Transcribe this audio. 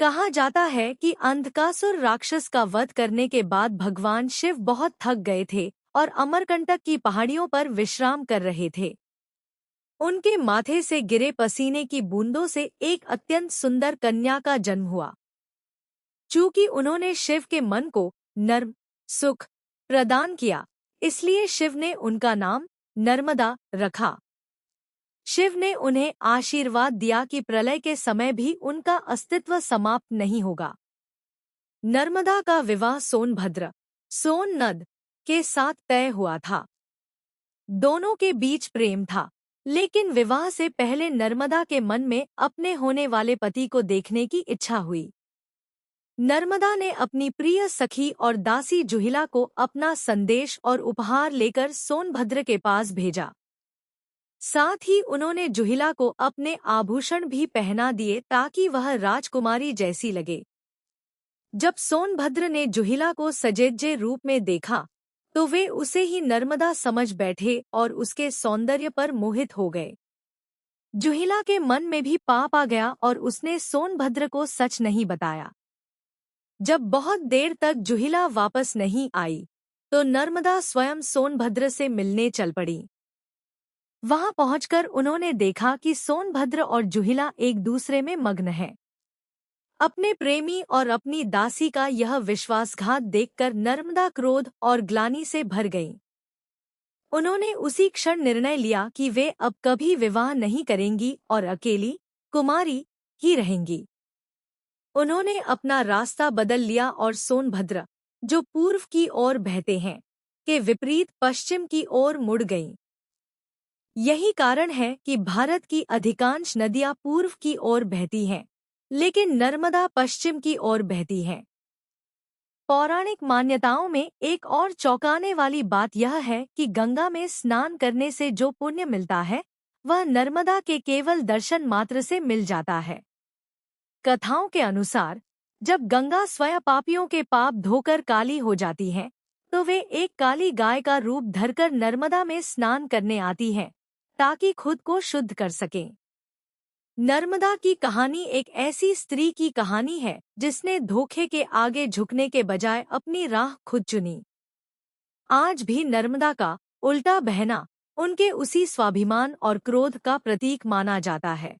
कहा जाता है कि अंधकासुर राक्षस का वध करने के बाद भगवान शिव बहुत थक गए थे और अमरकंटक की पहाड़ियों पर विश्राम कर रहे थे। उनके माथे से गिरे पसीने की बूंदों से एक अत्यंत सुंदर कन्या का जन्म हुआ। चूंकि उन्होंने शिव के मन को नर्म सुख प्रदान किया, इसलिए शिव ने उनका नाम नर्मदा रखा। शिव ने उन्हें आशीर्वाद दिया कि प्रलय के समय भी उनका अस्तित्व समाप्त नहीं होगा। नर्मदा का विवाह सोनभद्र सोननद के साथ तय हुआ था। दोनों के बीच प्रेम था, लेकिन विवाह से पहले नर्मदा के मन में अपने होने वाले पति को देखने की इच्छा हुई। नर्मदा ने अपनी प्रिय सखी और दासी जुहिला को अपना संदेश और उपहार लेकर सोनभद्र के पास भेजा। साथ ही उन्होंने जुहिला को अपने आभूषण भी पहना दिए ताकि वह राजकुमारी जैसी लगे। जब सोनभद्र ने जुहिला को सजेजे रूप में देखा तो वे उसे ही नर्मदा समझ बैठे और उसके सौंदर्य पर मोहित हो गए। जुहिला के मन में भी पाप आ गया और उसने सोनभद्र को सच नहीं बताया। जब बहुत देर तक जुहिला वापस नहीं आई तो नर्मदा स्वयं सोनभद्र से मिलने चल पड़ी। वहां पहुंचकर उन्होंने देखा कि सोनभद्र और जुहिला एक दूसरे में मग्न हैं। अपने प्रेमी और अपनी दासी का यह विश्वासघात देखकर नर्मदा क्रोध और ग्लानि से भर गईं। उन्होंने उसी क्षण निर्णय लिया कि वे अब कभी विवाह नहीं करेंगी और अकेली कुमारी ही रहेंगी। उन्होंने अपना रास्ता बदल लिया और सोनभद्र, जो पूर्व की ओर बहते हैं, के विपरीत पश्चिम की ओर मुड़ गईं। यही कारण है कि भारत की अधिकांश नदियां पूर्व की ओर बहती हैं, लेकिन नर्मदा पश्चिम की ओर बहती है। पौराणिक मान्यताओं में एक और चौंकाने वाली बात यह है कि गंगा में स्नान करने से जो पुण्य मिलता है वह नर्मदा के केवल दर्शन मात्र से मिल जाता है। कथाओं के अनुसार जब गंगा स्वयं पापियों के पाप धोकर काली हो जाती है तो वे एक काली गाय का रूप धरकर नर्मदा में स्नान करने आती हैं ताकि खुद को शुद्ध कर सकें। नर्मदा की कहानी एक ऐसी स्त्री की कहानी है जिसने धोखे के आगे झुकने के बजाय अपनी राह खुद चुनी। आज भी नर्मदा का उल्टा बहना उनके उसी स्वाभिमान और क्रोध का प्रतीक माना जाता है।